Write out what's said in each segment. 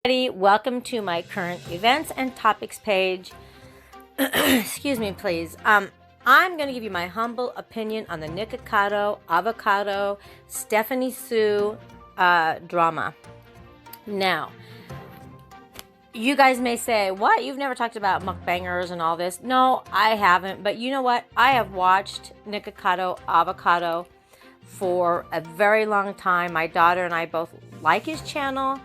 Welcome to my current events and topics page. Excuse me, please. I'm going to give you my humble opinion on the Nicocado, avocado, Stephanie Sue drama. Now, you guys may say, what? You've never talked about mukbangers and all this. No, I haven't. But you know what? I have watched Nicocado, avocado for a very long time. My daughter and I both like his channel.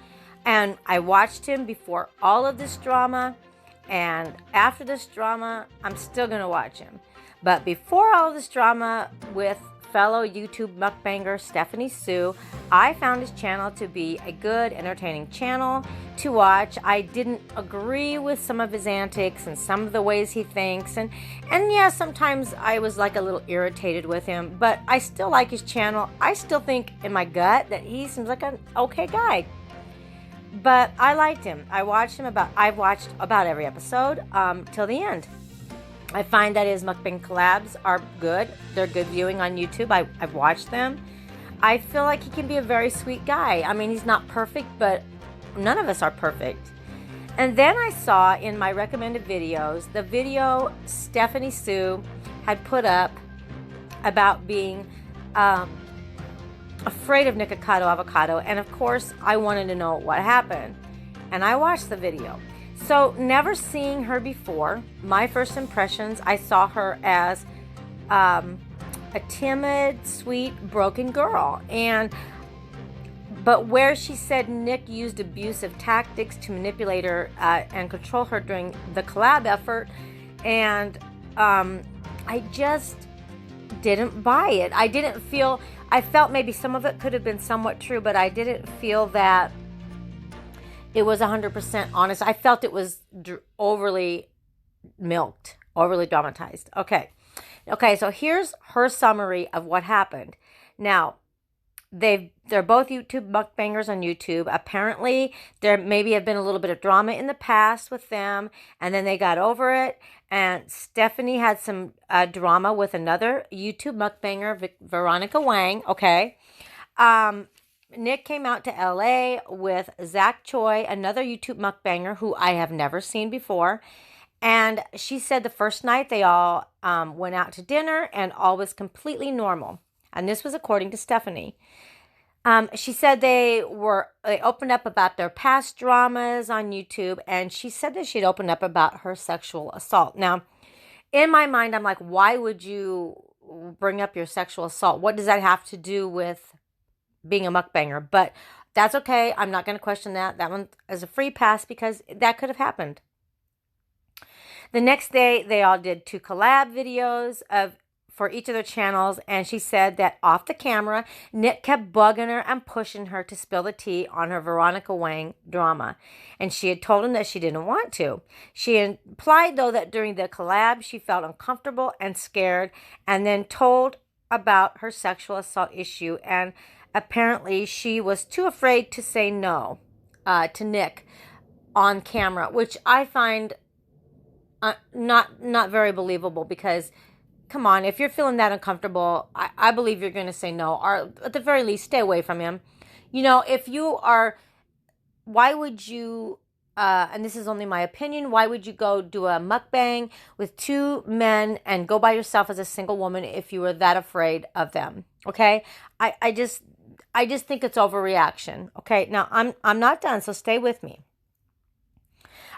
And I watched him before all of this drama, and after this drama, I'm still going to watch him. But before all of this drama with fellow YouTube mukbanger Stephanie Sue, I found his channel to be a good, entertaining channel to watch. I didn't agree with some of his antics and some of the ways he thinks. And yeah, sometimes I was like a little irritated with him, but I still like his channel. I still think in my gut that he seems like an okay guy. But I liked him. I've watched about every episode till the end. I find that his mukbang collabs are good. They're good viewing on YouTube. I've watched them. I feel like he can be a very sweet guy. I mean, he's not perfect, but none of us are perfect. And then I saw in my recommended videos, the video Stephanie Sue had put up about being afraid of Nicocado avocado, and of course I wanted to know what happened, and I watched the video. So never seeing her before, my first impressions, I saw her as a timid, sweet, broken girl, but where she said Nick used abusive tactics to manipulate her and control her during the collab effort, and I just didn't buy it. I felt maybe some of it could have been somewhat true, but I didn't feel that it was 100% honest. I felt it was overly milked, overly dramatized. Okay, so here's her summary of what happened. Now, they're both YouTube mukbangers on YouTube. Apparently, there maybe have been a little bit of drama in the past with them, and then they got over it. And Stephanie had some drama with another YouTube mukbanger, Veronica Wang. Okay, Nick came out to LA with Zach Choi, another YouTube mukbanger who I have never seen before. And she said the first night they all went out to dinner and all was completely normal. And this was according to Stephanie. She said they opened up about their past dramas on YouTube, and she said that she'd opened up about her sexual assault. Now, in my mind, I'm like, why would you bring up your sexual assault? What does that have to do with being a mukbanger? But that's okay. I'm not going to question that. That one is a free pass because that could have happened. The next day, they all did 2 collab videos for each of their channels, and she said that off the camera, Nick kept bugging her and pushing her to spill the tea on her Veronica Wang drama, and she had told him that she didn't want to. She implied, though, that during the collab, she felt uncomfortable and scared, and then told about her sexual assault issue, and apparently she was too afraid to say no to Nick on camera, which I find not very believable, because come on, if you're feeling that uncomfortable, I believe you're going to say no, or at the very least, stay away from him. You know, if you are, why would you, and this is only my opinion, why would you go do a mukbang with 2 men and go by yourself as a single woman if you were that afraid of them? Okay? I just think it's overreaction. Okay? Now, I'm not done, so stay with me.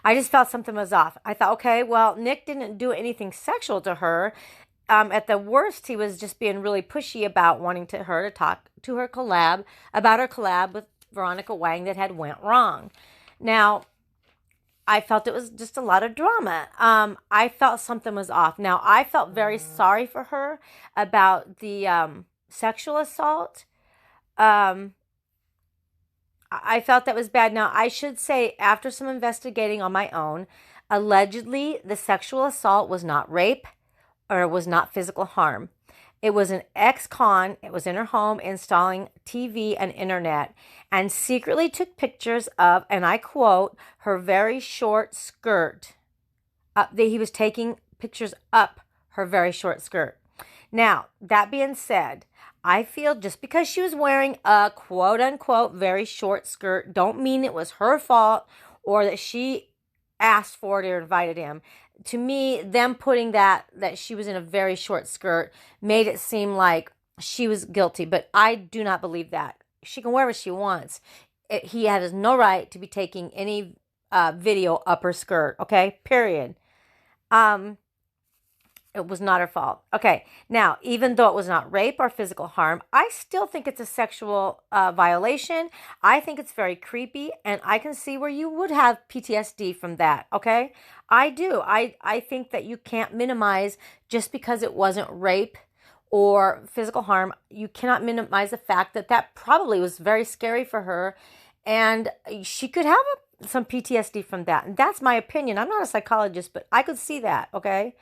I just felt something was off. I thought, okay, well, Nick didn't do anything sexual to her. At the worst, he was just being really pushy about wanting her to talk to her collab, about her collab with Veronica Wang that had went wrong. Now, I felt it was just a lot of drama. I felt something was off. Now, I felt very sorry for her about the sexual assault. I felt that was bad. Now, I should say, after some investigating on my own, allegedly, the sexual assault was not rape, or it was not physical harm. It was an ex-con. It was in her home installing TV and internet, and secretly took pictures of, and I quote, her very short skirt. He was taking pictures up her very short skirt. Now, that being said, I feel just because she was wearing a quote unquote very short skirt, don't mean it was her fault or that she asked for it or invited him. To me, them putting that she was in a very short skirt made it seem like she was guilty, but I do not believe that. She can wear what she wants. He has no right to be taking any video up her skirt, okay? Period. It was not her fault. Okay, now, even though it was not rape or physical harm, I still think it's a sexual violation. I think it's very creepy, and I can see where you would have PTSD from that, okay? I do. I think that you can't minimize just because it wasn't rape or physical harm. You cannot minimize the fact that that probably was very scary for her, and she could have some PTSD from that. And that's my opinion. I'm not a psychologist, but I could see that, okay?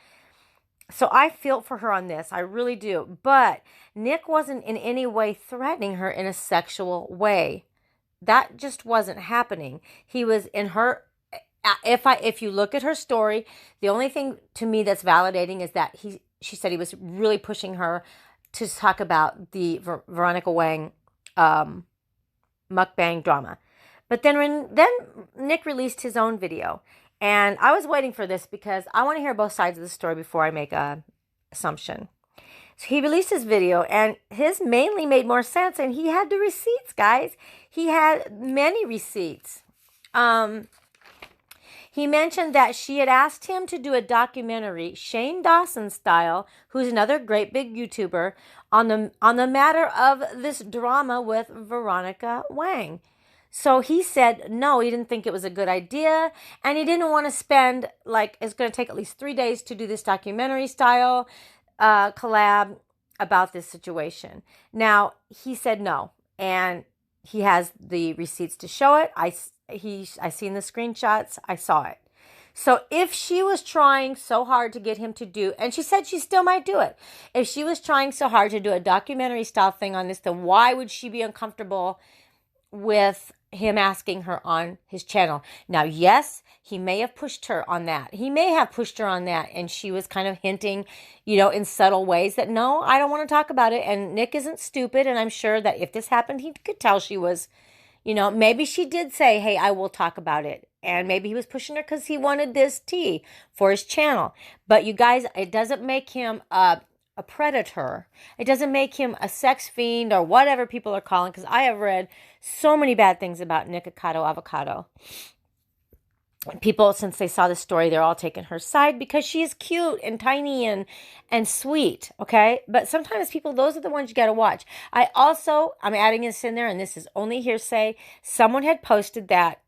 So I feel for her on this. I really do. But Nick wasn't in any way threatening her in a sexual way. That just wasn't happening. He was in her. If you look at her story, the only thing to me that's validating is that she said he was really pushing her to talk about the Veronica Wang mukbang drama. But then Nick released his own video. And I was waiting for this because I want to hear both sides of the story before I make an assumption. So he released his video, and his mainly made more sense, and he had the receipts, guys. He had many receipts. He mentioned that she had asked him to do a documentary, Shane Dawson style, who's another great big YouTuber, on the matter of this drama with Veronica Wang. So he said no, he didn't think it was a good idea, and he didn't want to spend, like, it's going to take at least 3 days to do this documentary style collab about this situation. Now, he said no, and he has the receipts to show it. I seen the screenshots. I saw it. So if she was trying so hard to get him to do, and she said she still might do it, if she was trying so hard to do a documentary style thing on this, then why would she be uncomfortable with him asking her on his channel? Now, yes, he may have pushed her on that. He may have pushed her on that, and she was kind of hinting, in subtle ways that, no, I don't want to talk about it. And Nick isn't stupid, and I'm sure that if this happened, he could tell she was, maybe she did say, hey, I will talk about it. And maybe he was pushing her because he wanted this tea for his channel. But you guys, it doesn't make him a predator. It doesn't make him a sex fiend or whatever people are calling, because I have read so many bad things about Nicocado avocado. People, since they saw the story, they're all taking her side because she is cute and tiny and sweet, okay? But sometimes people, those are the ones you got to watch. I'm adding this in there, and this is only hearsay. Someone had posted that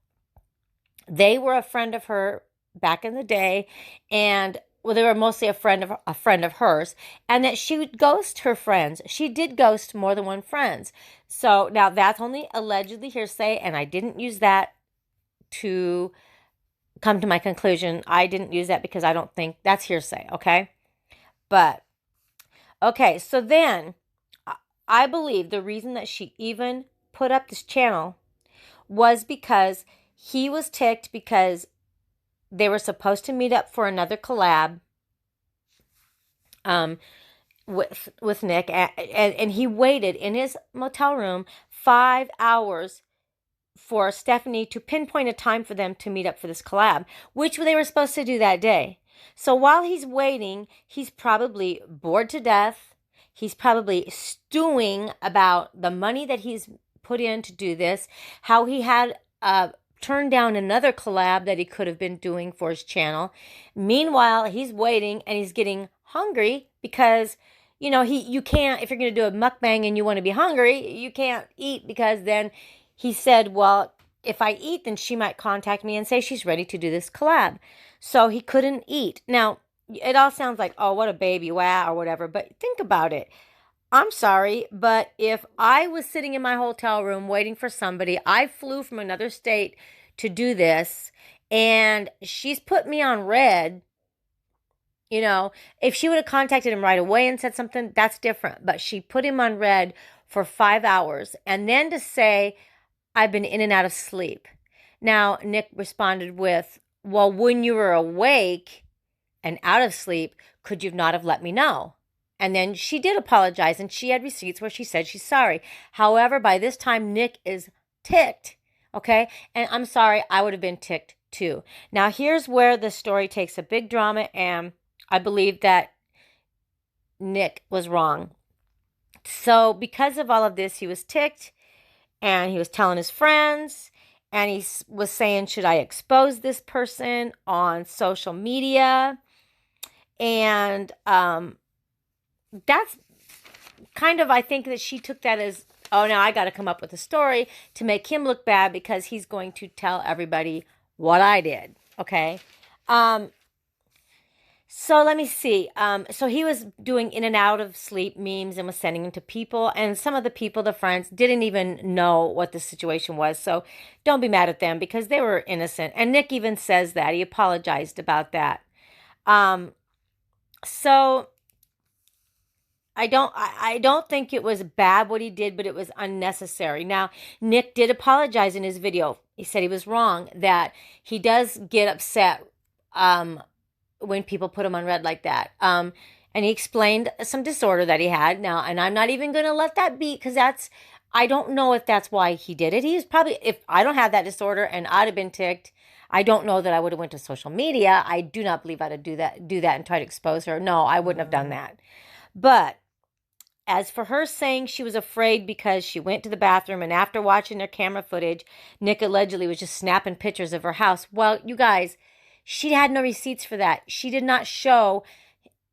they were a friend of her back in the day, and they were mostly a friend of hers, and that she would ghost her friends. She did ghost more than one friends. So now that's only allegedly hearsay, and I didn't use that to come to my conclusion. I didn't use that because I don't think that's hearsay, okay? But, okay, so then I believe the reason that she even put up this channel was because he was ticked because they were supposed to meet up for another collab with Nick, and he waited in his motel room 5 hours for Stephanie to pinpoint a time for them to meet up for this collab, which they were supposed to do that day. So while he's waiting, he's probably bored to death. He's probably stewing about the money that he's put in to do this, how he had turned down another collab that he could have been doing for his channel. Meanwhile, he's waiting and he's getting hungry because, you can't, if you're going to do a mukbang and you want to be hungry, you can't eat, because then he said, well, if I eat, then she might contact me and say she's ready to do this collab. So he couldn't eat. Now, it all sounds like, oh, what a baby, wow, or whatever. But think about it. I'm sorry, but if I was sitting in my hotel room waiting for somebody, I flew from another state to do this, and she's put me on red, if she would have contacted him right away and said something, that's different. But she put him on red for 5 hours, and then to say, I've been in and out of sleep. Now, Nick responded with, well, when you were awake and out of sleep, could you not have let me know? And then she did apologize, and she had receipts where she said she's sorry. However, by this time, Nick is ticked, okay? And I'm sorry, I would have been ticked too. Now, here's where the story takes a big drama, and I believe that Nick was wrong. So because of all of this, he was ticked, and he was telling his friends, and he was saying, should I expose this person on social media? And that's kind of, I think that she took that as, oh, now I got to come up with a story to make him look bad because he's going to tell everybody what I did, okay? So let me see. So he was doing in and out of sleep memes and was sending them to people. And some of the people, the friends, didn't even know what the situation was. So don't be mad at them because they were innocent. And Nick even says that. He apologized about that. So I don't think it was bad what he did, but it was unnecessary. Now, Nick did apologize in his video. He said he was wrong, that he does get upset when people put him on red like that. And he explained some disorder that he had. Now, and I'm not even going to let that be because I don't know if that's why he did it. He's probably, if I don't have that disorder and I'd have been ticked, I don't know that I would have went to social media. I do not believe I'd have do that and try to expose her. No, I wouldn't have done that. But as for her saying she was afraid because she went to the bathroom and after watching their camera footage, Nick allegedly was just snapping pictures of her house. Well, you guys, she had no receipts for that. She did not show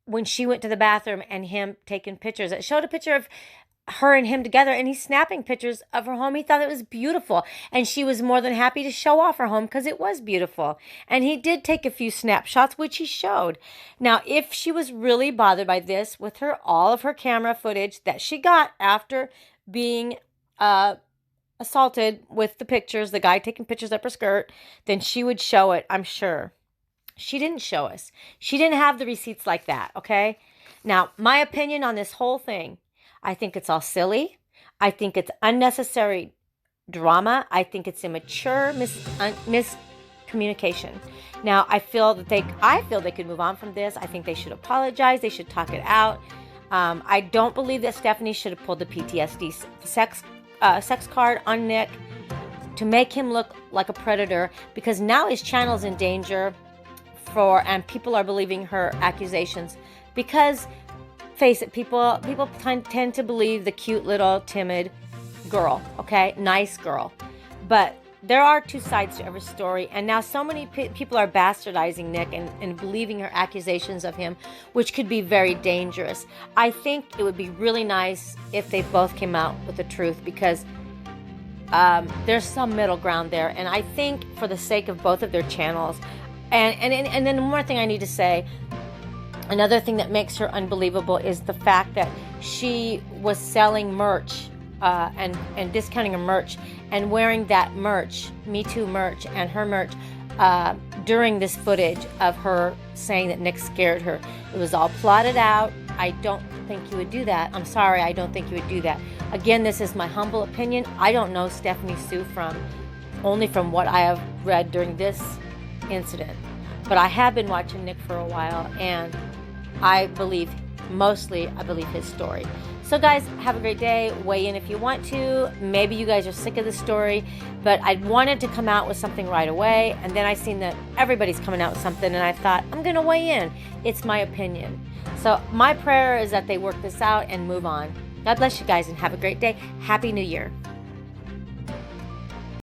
when she went to the bathroom and him taking pictures. It showed a picture of her and him together, and he's snapping pictures of her home. He thought it was beautiful, and she was more than happy to show off her home because it was beautiful. And he did take a few snapshots, which he showed. Now, if she was really bothered by this, with all of her camera footage that she got after being assaulted with the pictures, the guy taking pictures up her skirt, then she would show it, I'm sure. She didn't show us. She didn't have the receipts like that, okay? Now, my opinion on this whole thing, I think it's all silly. I think it's unnecessary drama. I think it's immature miscommunication. Now, I feel they could move on from this. I think they should apologize. They should talk it out. I don't believe that Stephanie should have pulled the PTSD sex card on Nick to make him look like a predator, because now his channel's in danger and people are believing her accusations because, face it, people tend to believe the cute little timid girl, okay? Nice girl. But there are two sides to every story, and now so many people are bastardizing Nick and believing her accusations of him, which could be very dangerous. I think it would be really nice if they both came out with the truth, because there's some middle ground there, and I think for the sake of both of their channels, and then one more thing I need to say. Another thing that makes her unbelievable is the fact that she was selling merch and discounting her merch and wearing that merch, Me Too merch, and her merch during this footage of her saying that Nick scared her. It was all plotted out. I don't think you would do that. I'm sorry, I don't think you would do that. Again, this is my humble opinion. I don't know Stephanie Sue only from what I have read during this incident. But I have been watching Nick for a while, and I believe his story. So guys, have a great day. Weigh in if you want to. Maybe you guys are sick of the story, but I wanted to come out with something right away, and then I seen that everybody's coming out with something, and I thought, I'm going to weigh in. It's my opinion. So my prayer is that they work this out and move on. God bless you guys and have a great day. Happy New Year.